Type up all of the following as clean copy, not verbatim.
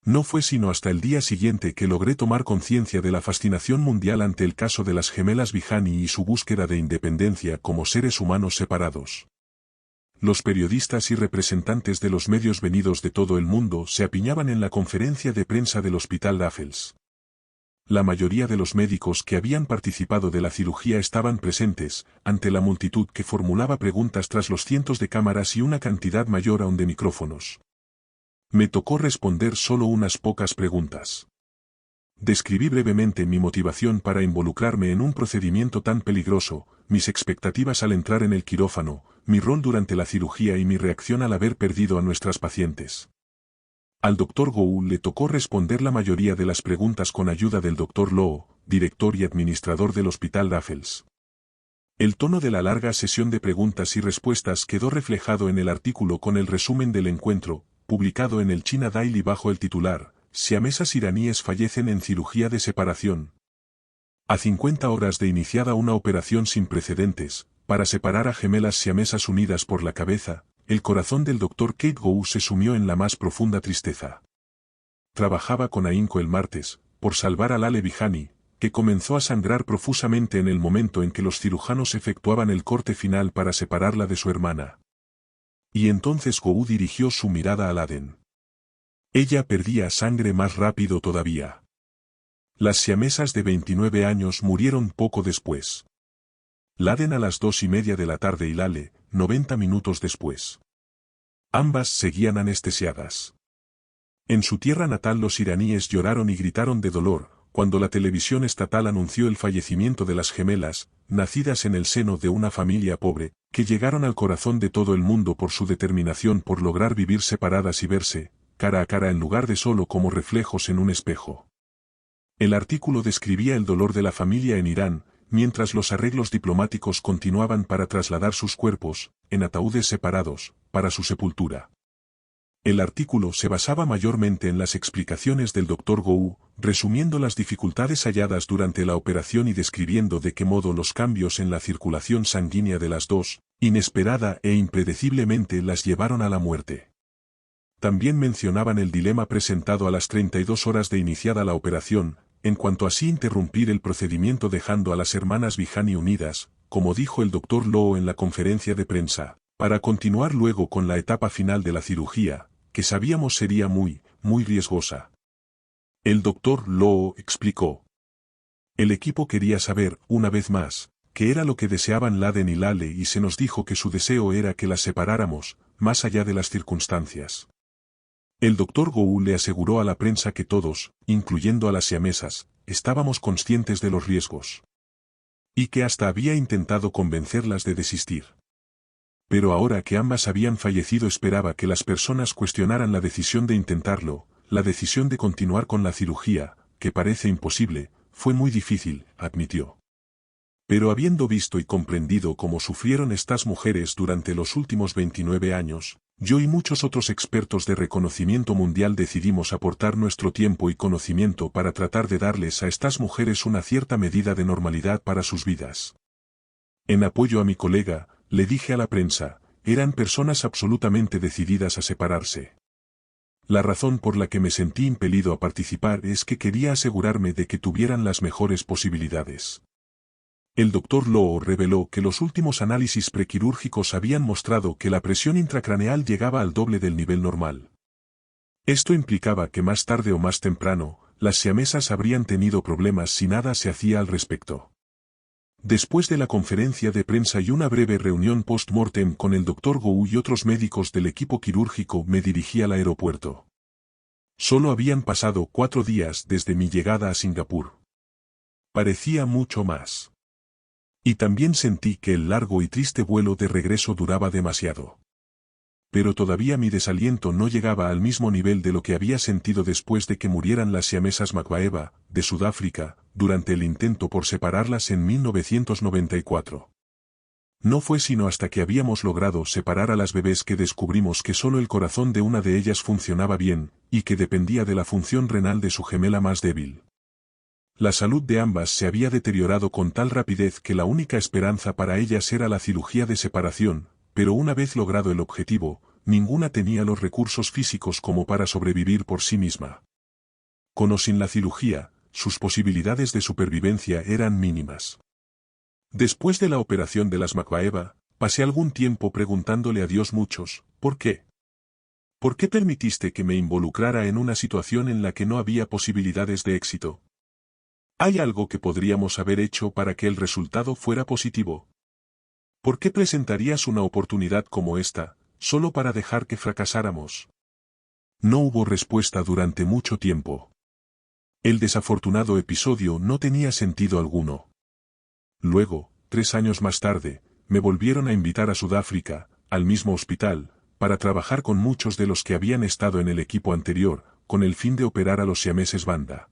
No fue sino hasta el día siguiente que logré tomar conciencia de la fascinación mundial ante el caso de las gemelas Vihani y su búsqueda de independencia como seres humanos separados. Los periodistas y representantes de los medios venidos de todo el mundo se apiñaban en la conferencia de prensa del Hospital Raffles. La mayoría de los médicos que habían participado de la cirugía estaban presentes, ante la multitud que formulaba preguntas tras los cientos de cámaras y una cantidad mayor aún de micrófonos. Me tocó responder solo unas pocas preguntas. Describí brevemente mi motivación para involucrarme en un procedimiento tan peligroso, mis expectativas al entrar en el quirófano, mi rol durante la cirugía y mi reacción al haber perdido a nuestras pacientes. Al Dr. Gould le tocó responder la mayoría de las preguntas con ayuda del Dr. Lowe, director y administrador del Hospital Raffles. El tono de la larga sesión de preguntas y respuestas quedó reflejado en el artículo con el resumen del encuentro, publicado en el China Daily bajo el titular, Siamesas iraníes fallecen en cirugía de separación. A 50 horas de iniciada una operación sin precedentes, para separar a gemelas siamesas unidas por la cabeza, el corazón del Dr. Keith Gould se sumió en la más profunda tristeza. Trabajaba con ahínco el martes, por salvar a Lale Vihani, que comenzó a sangrar profusamente en el momento en que los cirujanos efectuaban el corte final para separarla de su hermana. Y entonces Gould dirigió su mirada a Laden. Ella perdía sangre más rápido todavía. Las siamesas de 29 años murieron poco después. Laden a las 2:30 de la tarde y Lale, 90 minutos después. Ambas seguían anestesiadas. En su tierra natal los iraníes lloraron y gritaron de dolor, cuando la televisión estatal anunció el fallecimiento de las gemelas, nacidas en el seno de una familia pobre, que llegaron al corazón de todo el mundo por su determinación por lograr vivir separadas y verse, cara a cara en lugar de solo como reflejos en un espejo. El artículo describía el dolor de la familia en Irán, mientras los arreglos diplomáticos continuaban para trasladar sus cuerpos, en ataúdes separados, para su sepultura. El artículo se basaba mayormente en las explicaciones del Dr. Gould, resumiendo las dificultades halladas durante la operación y describiendo de qué modo los cambios en la circulación sanguínea de las dos, inesperada e impredeciblemente las llevaron a la muerte. También mencionaban el dilema presentado a las 32 horas de iniciada la operación, en cuanto a si interrumpir el procedimiento dejando a las hermanas Vihani unidas, como dijo el Dr. Lowe en la conferencia de prensa, para continuar luego con la etapa final de la cirugía, que sabíamos sería muy riesgosa. El Dr. Lowe explicó. El equipo quería saber, una vez más, qué era lo que deseaban Laden y Lale y se nos dijo que su deseo era que las separáramos, más allá de las circunstancias. El Dr. Gould le aseguró a la prensa que todos, incluyendo a las siamesas, estábamos conscientes de los riesgos. Y que hasta había intentado convencerlas de desistir. Pero ahora que ambas habían fallecido esperaba que las personas cuestionaran la decisión de intentarlo, la decisión de continuar con la cirugía, que parece imposible, fue muy difícil, admitió. Pero habiendo visto y comprendido cómo sufrieron estas mujeres durante los últimos 29 años, yo y muchos otros expertos de reconocimiento mundial decidimos aportar nuestro tiempo y conocimiento para tratar de darles a estas mujeres una cierta medida de normalidad para sus vidas. En apoyo a mi colega, le dije a la prensa, eran personas absolutamente decididas a separarse. La razón por la que me sentí impelido a participar es que quería asegurarme de que tuvieran las mejores posibilidades. El Dr. Lowe reveló que los últimos análisis prequirúrgicos habían mostrado que la presión intracraneal llegaba al doble del nivel normal. Esto implicaba que más tarde o más temprano, las siamesas habrían tenido problemas si nada se hacía al respecto. Después de la conferencia de prensa y una breve reunión post-mortem con el Dr. Gould y otros médicos del equipo quirúrgico me dirigí al aeropuerto. Solo habían pasado 4 días desde mi llegada a Singapur. Parecía mucho más. Y también sentí que el largo y triste vuelo de regreso duraba demasiado. Pero todavía mi desaliento no llegaba al mismo nivel de lo que había sentido después de que murieran las siamesas Makwaeva, de Sudáfrica, durante el intento por separarlas en 1994. No fue sino hasta que habíamos logrado separar a las bebés que descubrimos que solo el corazón de una de ellas funcionaba bien, y que dependía de la función renal de su gemela más débil. La salud de ambas se había deteriorado con tal rapidez que la única esperanza para ellas era la cirugía de separación, pero una vez logrado el objetivo, ninguna tenía los recursos físicos como para sobrevivir por sí misma. Con o sin la cirugía, sus posibilidades de supervivencia eran mínimas. Después de la operación de las Macbaeva, pasé algún tiempo preguntándole a Dios muchos, ¿por qué? ¿Por qué permitiste que me involucrara en una situación en la que no había posibilidades de éxito? ¿Hay algo que podríamos haber hecho para que el resultado fuera positivo? ¿Por qué presentarías una oportunidad como esta, solo para dejar que fracasáramos? No hubo respuesta durante mucho tiempo. El desafortunado episodio no tenía sentido alguno. Luego, 3 años más tarde, me volvieron a invitar a Sudáfrica, al mismo hospital, para trabajar con muchos de los que habían estado en el equipo anterior, con el fin de operar a los siameses Banda.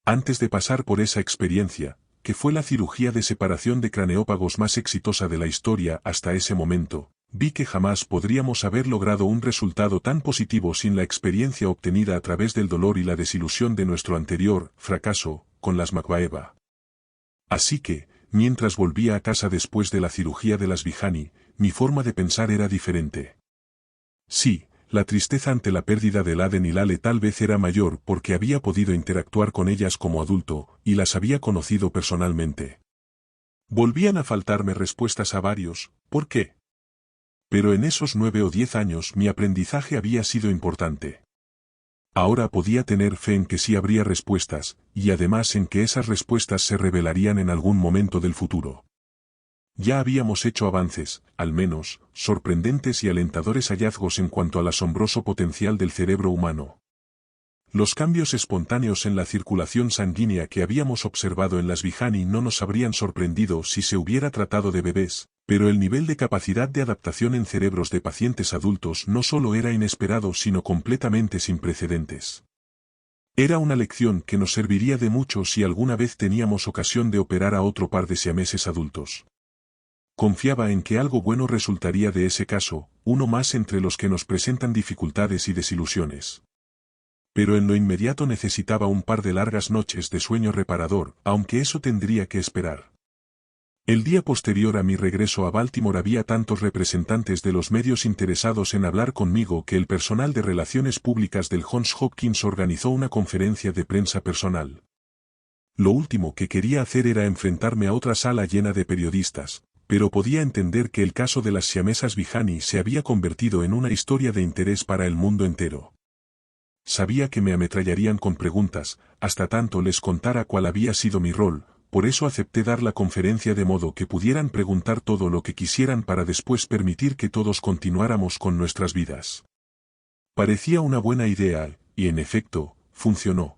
Antes de pasar por esa experiencia, que fue la cirugía de separación de craneópagos más exitosa de la historia hasta ese momento, vi que jamás podríamos haber logrado un resultado tan positivo sin la experiencia obtenida a través del dolor y la desilusión de nuestro anterior fracaso con las Macbaeva. Así que, mientras volvía a casa después de la cirugía de las Vihani, mi forma de pensar era diferente. Sí, la tristeza ante la pérdida de Laden y Lale tal vez era mayor porque había podido interactuar con ellas como adulto, y las había conocido personalmente. Volvían a faltarme respuestas a varios, ¿por qué? Pero en esos 9 o 10 años mi aprendizaje había sido importante. Ahora podía tener fe en que sí habría respuestas, y además en que esas respuestas se revelarían en algún momento del futuro. Ya habíamos hecho avances, al menos, sorprendentes y alentadores hallazgos en cuanto al asombroso potencial del cerebro humano. Los cambios espontáneos en la circulación sanguínea que habíamos observado en las Vihani no nos habrían sorprendido si se hubiera tratado de bebés, pero el nivel de capacidad de adaptación en cerebros de pacientes adultos no solo era inesperado sino completamente sin precedentes. Era una lección que nos serviría de mucho si alguna vez teníamos ocasión de operar a otro par de siameses adultos. Confiaba en que algo bueno resultaría de ese caso, uno más entre los que nos presentan dificultades y desilusiones. Pero en lo inmediato necesitaba un par de largas noches de sueño reparador, aunque eso tendría que esperar. El día posterior a mi regreso a Baltimore había tantos representantes de los medios interesados en hablar conmigo que el personal de relaciones públicas del Johns Hopkins organizó una conferencia de prensa personal. Lo último que quería hacer era enfrentarme a otra sala llena de periodistas, pero podía entender que el caso de las siamesas Vihani se había convertido en una historia de interés para el mundo entero. Sabía que me ametrallarían con preguntas, hasta tanto les contara cuál había sido mi rol, por eso acepté dar la conferencia de modo que pudieran preguntar todo lo que quisieran para después permitir que todos continuáramos con nuestras vidas. Parecía una buena idea, y en efecto, funcionó.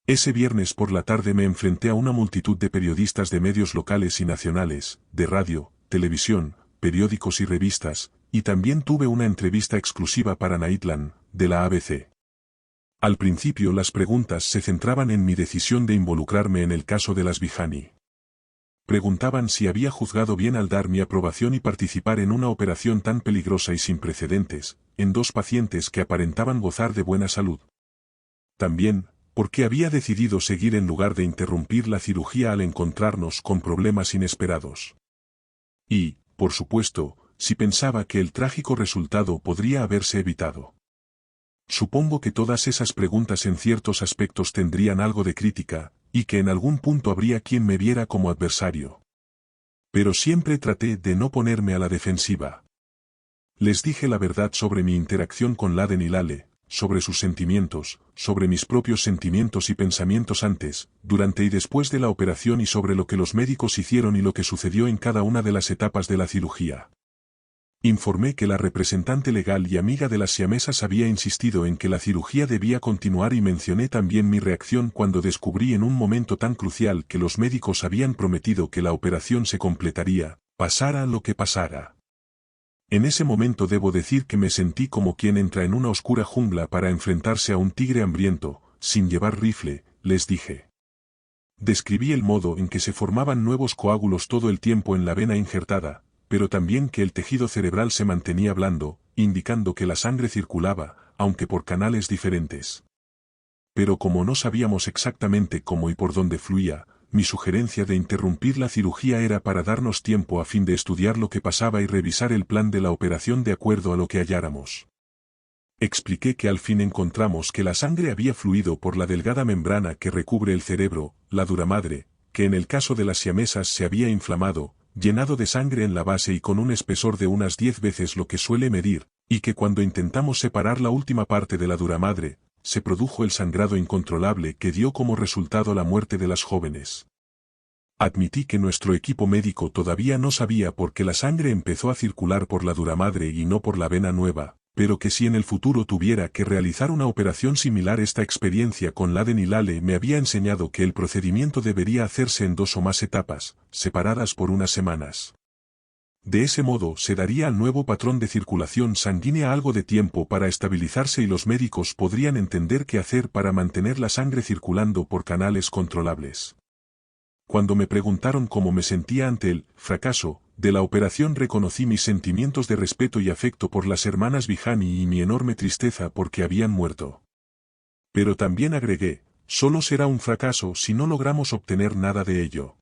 Ese viernes por la tarde me enfrenté a una multitud de periodistas de medios locales y nacionales, de radio, televisión, periódicos y revistas, y también tuve una entrevista exclusiva para Nightline, de la ABC. Al principio las preguntas se centraban en mi decisión de involucrarme en el caso de las Vihani. Preguntaban si había juzgado bien al dar mi aprobación y participar en una operación tan peligrosa y sin precedentes, en 2 pacientes que aparentaban gozar de buena salud. También, por qué había decidido seguir en lugar de interrumpir la cirugía al encontrarnos con problemas inesperados. Y, por supuesto, si pensaba que el trágico resultado podría haberse evitado. Supongo que todas esas preguntas en ciertos aspectos tendrían algo de crítica, y que en algún punto habría quien me viera como adversario. Pero siempre traté de no ponerme a la defensiva. Les dije la verdad sobre mi interacción con Laden y Lale, sobre sus sentimientos, sobre mis propios sentimientos y pensamientos antes, durante y después de la operación y sobre lo que los médicos hicieron y lo que sucedió en cada una de las etapas de la cirugía. Informé que la representante legal y amiga de las siamesas había insistido en que la cirugía debía continuar y mencioné también mi reacción cuando descubrí en un momento tan crucial que los médicos habían prometido que la operación se completaría, pasara lo que pasara. En ese momento debo decir que me sentí como quien entra en una oscura jungla para enfrentarse a un tigre hambriento, sin llevar rifle, les dije. Describí el modo en que se formaban nuevos coágulos todo el tiempo en la vena injertada, pero también que el tejido cerebral se mantenía blando, indicando que la sangre circulaba, aunque por canales diferentes. Pero como no sabíamos exactamente cómo y por dónde fluía, mi sugerencia de interrumpir la cirugía era para darnos tiempo a fin de estudiar lo que pasaba y revisar el plan de la operación de acuerdo a lo que halláramos. Expliqué que al fin encontramos que la sangre había fluido por la delgada membrana que recubre el cerebro, la duramadre, que en el caso de las siamesas se había inflamado, llenado de sangre en la base y con un espesor de unas 10 veces lo que suele medir, y que cuando intentamos separar la última parte de la duramadre, se produjo el sangrado incontrolable que dio como resultado la muerte de las jóvenes. Admití que nuestro equipo médico todavía no sabía por qué la sangre empezó a circular por la duramadre y no por la vena nueva, pero que si en el futuro tuviera que realizar una operación similar, esta experiencia con Laden y Lale me había enseñado que el procedimiento debería hacerse en 2 o más etapas, separadas por unas semanas. De ese modo se daría al nuevo patrón de circulación sanguínea algo de tiempo para estabilizarse y los médicos podrían entender qué hacer para mantener la sangre circulando por canales controlables. Cuando me preguntaron cómo me sentía ante el fracaso de la operación, reconocí mis sentimientos de respeto y afecto por las hermanas Vihani y mi enorme tristeza porque habían muerto. Pero también agregué, solo será un fracaso si no logramos obtener nada de ello.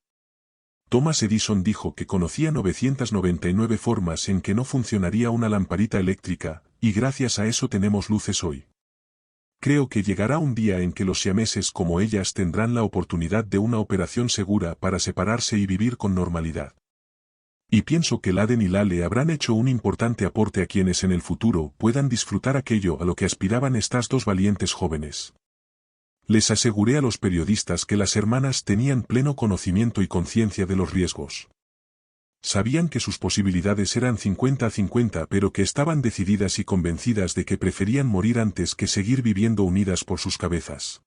Thomas Edison dijo que conocía 999 formas en que no funcionaría una lamparita eléctrica, y gracias a eso tenemos luces hoy. Creo que llegará un día en que los siameses como ellas tendrán la oportunidad de una operación segura para separarse y vivir con normalidad. Y pienso que Laden y Lale habrán hecho un importante aporte a quienes en el futuro puedan disfrutar aquello a lo que aspiraban estas 2 valientes jóvenes. Les aseguré a los periodistas que las hermanas tenían pleno conocimiento y conciencia de los riesgos. Sabían que sus posibilidades eran 50-50, pero que estaban decididas y convencidas de que preferían morir antes que seguir viviendo unidas por sus cabezas.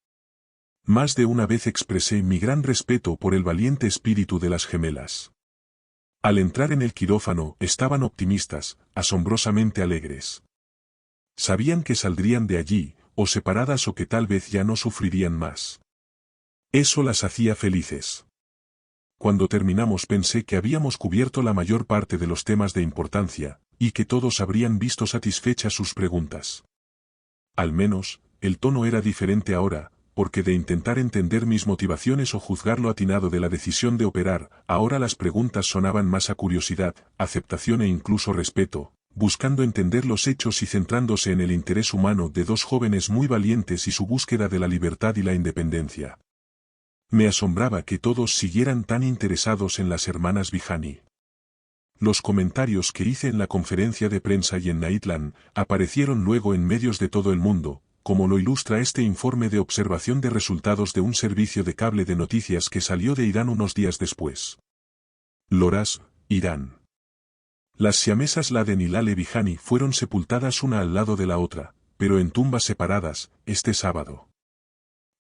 Más de una vez expresé mi gran respeto por el valiente espíritu de las gemelas. Al entrar en el quirófano estaban optimistas, asombrosamente alegres. Sabían que saldrían de allí, o separadas o que tal vez ya no sufrirían más. Eso las hacía felices. Cuando terminamos pensé que habíamos cubierto la mayor parte de los temas de importancia, y que todos habrían visto satisfechas sus preguntas. Al menos, el tono era diferente ahora, porque de intentar entender mis motivaciones o juzgar lo atinado de la decisión de operar, ahora las preguntas sonaban más a curiosidad, aceptación e incluso respeto, buscando entender los hechos y centrándose en el interés humano de 2 jóvenes muy valientes y su búsqueda de la libertad y la independencia. Me asombraba que todos siguieran tan interesados en las hermanas Vihani. Los comentarios que hice en la conferencia de prensa y en Nightland aparecieron luego en medios de todo el mundo, como lo ilustra este informe de observación de resultados de un servicio de cable de noticias que salió de Irán unos días después. Loras, Irán. Las siamesas Laden y Lale Vihani fueron sepultadas una al lado de la otra, pero en tumbas separadas, este sábado.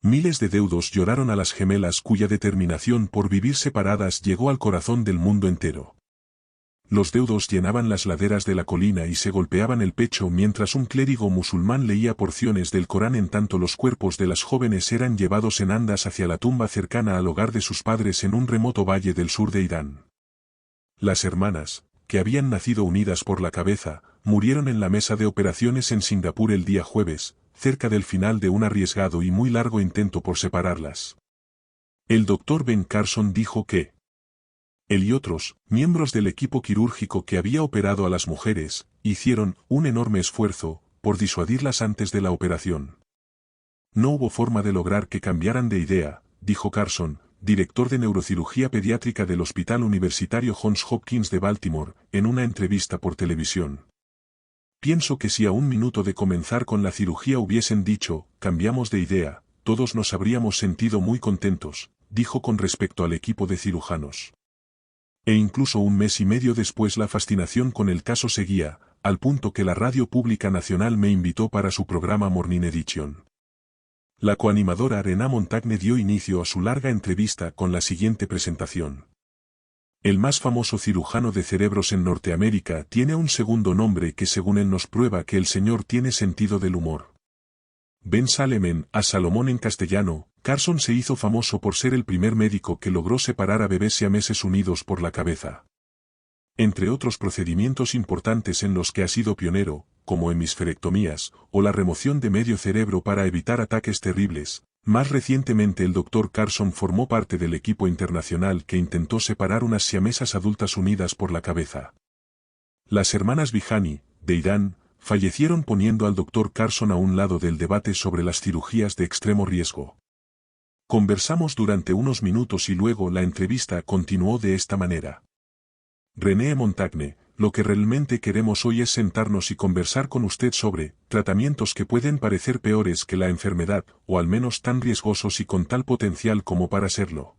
Miles de deudos lloraron a las gemelas cuya determinación por vivir separadas llegó al corazón del mundo entero. Los deudos llenaban las laderas de la colina y se golpeaban el pecho mientras un clérigo musulmán leía porciones del Corán, en tanto los cuerpos de las jóvenes eran llevados en andas hacia la tumba cercana al hogar de sus padres en un remoto valle del sur de Irán. Las hermanas, que habían nacido unidas por la cabeza, murieron en la mesa de operaciones en Singapur el día jueves, cerca del final de un arriesgado y muy largo intento por separarlas. El Dr. Ben Carson dijo que él y otros, miembros del equipo quirúrgico que había operado a las mujeres, hicieron un enorme esfuerzo por disuadirlas antes de la operación. No hubo forma de lograr que cambiaran de idea, dijo Carson, director de neurocirugía pediátrica del Hospital Universitario Johns Hopkins de Baltimore, en una entrevista por televisión. Pienso que si a un minuto de comenzar con la cirugía hubiesen dicho, cambiamos de idea, todos nos habríamos sentido muy contentos, dijo con respecto al equipo de cirujanos. E incluso un mes y medio después la fascinación con el caso seguía, al punto que la Radio Pública Nacional me invitó para su programa Morning Edition. La coanimadora Rená Montagne dio inicio a su larga entrevista con la siguiente presentación. El más famoso cirujano de cerebros en Norteamérica tiene un segundo nombre que según él nos prueba que el señor tiene sentido del humor. Ben Salem a Salomón en castellano. Carson se hizo famoso por ser el primer médico que logró separar a bebés siameses unidos por la cabeza. Entre otros procedimientos importantes en los que ha sido pionero, como hemisferectomías, o la remoción de medio cerebro para evitar ataques terribles, más recientemente el Dr. Carson formó parte del equipo internacional que intentó separar unas siamesas adultas unidas por la cabeza. Las hermanas Vihani, de Irán, fallecieron poniendo al Dr. Carson a un lado del debate sobre las cirugías de extremo riesgo. Conversamos durante unos minutos y luego la entrevista continuó de esta manera. René Montagne, lo que realmente queremos hoy es sentarnos y conversar con usted sobre tratamientos que pueden parecer peores que la enfermedad, o al menos tan riesgosos y con tal potencial como para serlo.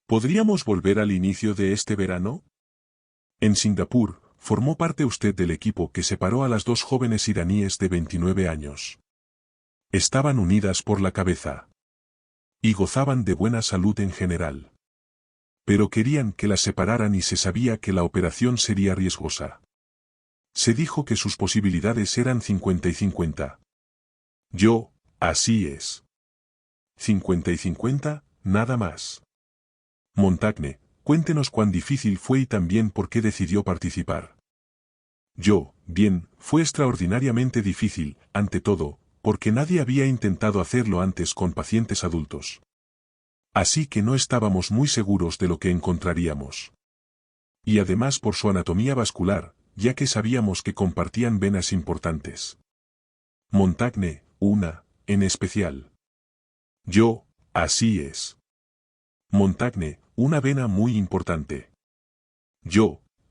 ¿Podríamos volver al inicio de este verano? En Singapur, formó parte usted del equipo que separó a las dos jóvenes iraníes de 29 años. Estaban unidas por la cabeza. Y gozaban de buena salud en general. Pero querían que las separaran y se sabía que la operación sería riesgosa. Se dijo que sus posibilidades eran 50 y 50. Así es. 50 y 50, nada más. Montagne, cuéntenos cuán difícil fue y también por qué decidió participar. Bien, fue extraordinariamente difícil, ante todo, porque nadie había intentado hacerlo antes con pacientes adultos. Así que no estábamos muy seguros de lo que encontraríamos. Y además por su anatomía vascular, ya que sabíamos que compartían venas importantes. Montagne, una, en especial. Así es. Montagne, una vena muy importante.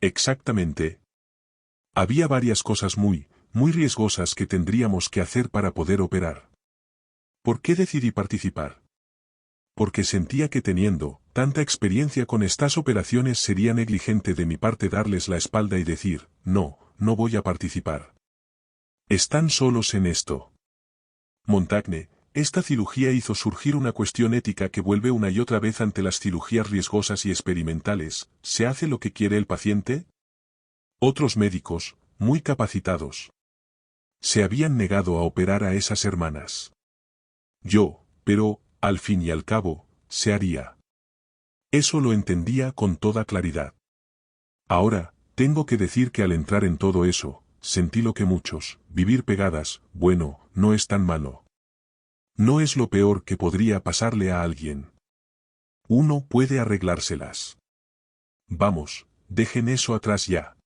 Exactamente. Había varias cosas muy riesgosas que tendríamos que hacer para poder operar. ¿Por qué decidí participar? Porque sentía que teniendo tanta experiencia con estas operaciones sería negligente de mi parte darles la espalda y decir, no voy a participar. Están solos en esto. Montagne, esta cirugía hizo surgir una cuestión ética que vuelve una y otra vez ante las cirugías riesgosas y experimentales. ¿Se hace lo que quiere el paciente? Otros médicos, muy capacitados, se habían negado a operar a esas hermanas. Pero, al fin y al cabo, se haría. Eso lo entendía con toda claridad. Ahora, tengo que decir que al entrar en todo eso, sentí lo que muchos, vivir pegadas, bueno, no es tan malo. No es lo peor que podría pasarle a alguien. Uno puede arreglárselas. Vamos, dejen eso atrás ya.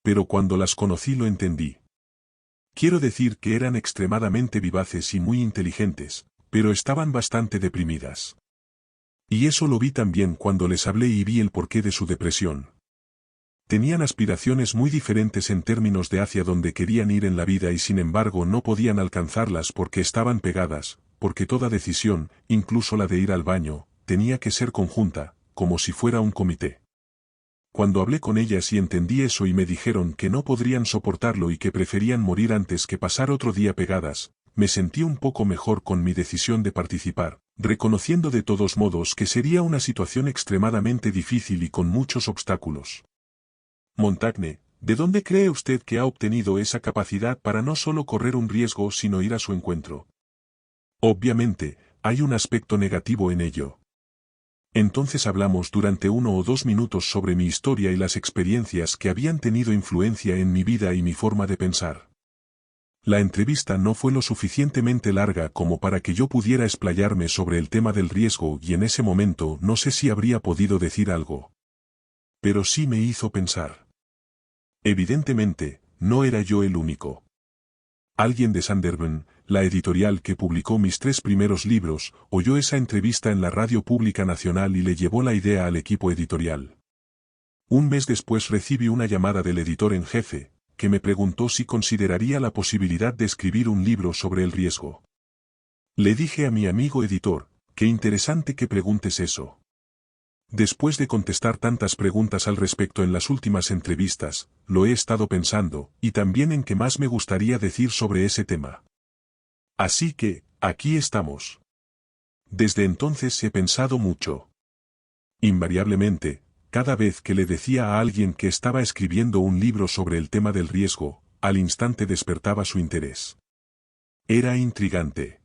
Pero cuando las conocí lo entendí. Quiero decir que eran extremadamente vivaces y muy inteligentes, pero estaban bastante deprimidas. Y eso lo vi también cuando les hablé y vi el porqué de su depresión. Tenían aspiraciones muy diferentes en términos de hacia dónde querían ir en la vida y sin embargo no podían alcanzarlas porque estaban pegadas, porque toda decisión, incluso la de ir al baño, tenía que ser conjunta, como si fuera un comité. Cuando hablé con ellas y entendí eso y me dijeron que no podrían soportarlo y que preferían morir antes que pasar otro día pegadas, me sentí un poco mejor con mi decisión de participar, reconociendo de todos modos que sería una situación extremadamente difícil y con muchos obstáculos. Montagne, ¿de dónde cree usted que ha obtenido esa capacidad para no solo correr un riesgo sino ir a su encuentro? Obviamente, hay un aspecto negativo en ello. Entonces hablamos durante 1 o 2 minutos sobre mi historia y las experiencias que habían tenido influencia en mi vida y mi forma de pensar. La entrevista no fue lo suficientemente larga como para que yo pudiera explayarme sobre el tema del riesgo y en ese momento no sé si habría podido decir algo. Pero sí me hizo pensar. Evidentemente, no era yo el único. Alguien de Sanderburn, la editorial que publicó mis 3 primeros libros, oyó esa entrevista en la Radio Pública Nacional y le llevó la idea al equipo editorial. Un mes después recibí una llamada del editor en jefe, que me preguntó si consideraría la posibilidad de escribir un libro sobre el riesgo. Le dije a mi amigo editor, qué interesante que preguntes eso. Después de contestar tantas preguntas al respecto en las últimas entrevistas, lo he estado pensando, y también en qué más me gustaría decir sobre ese tema. Así que, aquí estamos. Desde entonces he pensado mucho. Invariablemente, cada vez que le decía a alguien que estaba escribiendo un libro sobre el tema del riesgo, al instante despertaba su interés. Era intrigante.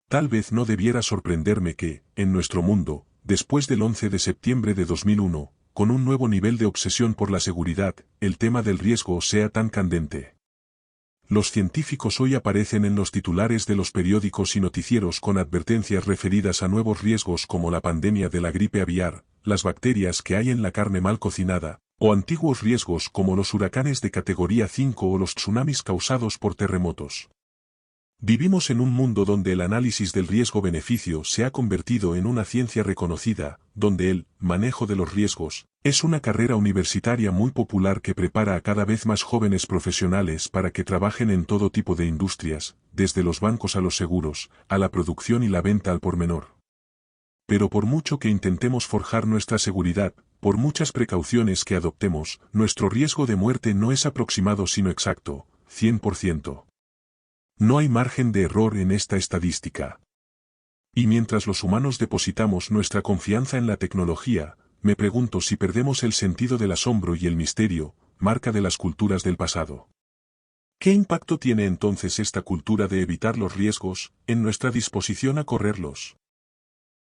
Tal vez no debiera sorprenderme que, en nuestro mundo, después del 11 de septiembre de 2001, con un nuevo nivel de obsesión por la seguridad, el tema del riesgo sea tan candente. Los científicos hoy aparecen en los titulares de los periódicos y noticieros con advertencias referidas a nuevos riesgos como la pandemia de la gripe aviar, las bacterias que hay en la carne mal cocinada, O antiguos riesgos como los huracanes de categoría 5 o los tsunamis causados por terremotos. Vivimos en un mundo donde el análisis del riesgo-beneficio se ha convertido en una ciencia reconocida, donde el manejo de los riesgos es una carrera universitaria muy popular que prepara a cada vez más jóvenes profesionales para que trabajen en todo tipo de industrias, desde los bancos a los seguros, a la producción y la venta al por menor. Pero por mucho que intentemos forjar nuestra seguridad, por muchas precauciones que adoptemos, nuestro riesgo de muerte no es aproximado sino exacto, 100%. No hay margen de error en esta estadística. Y mientras los humanos depositamos nuestra confianza en la tecnología, me pregunto si perdemos el sentido del asombro y el misterio, marca de las culturas del pasado. ¿Qué impacto tiene entonces esta cultura de evitar los riesgos, en nuestra disposición a correrlos?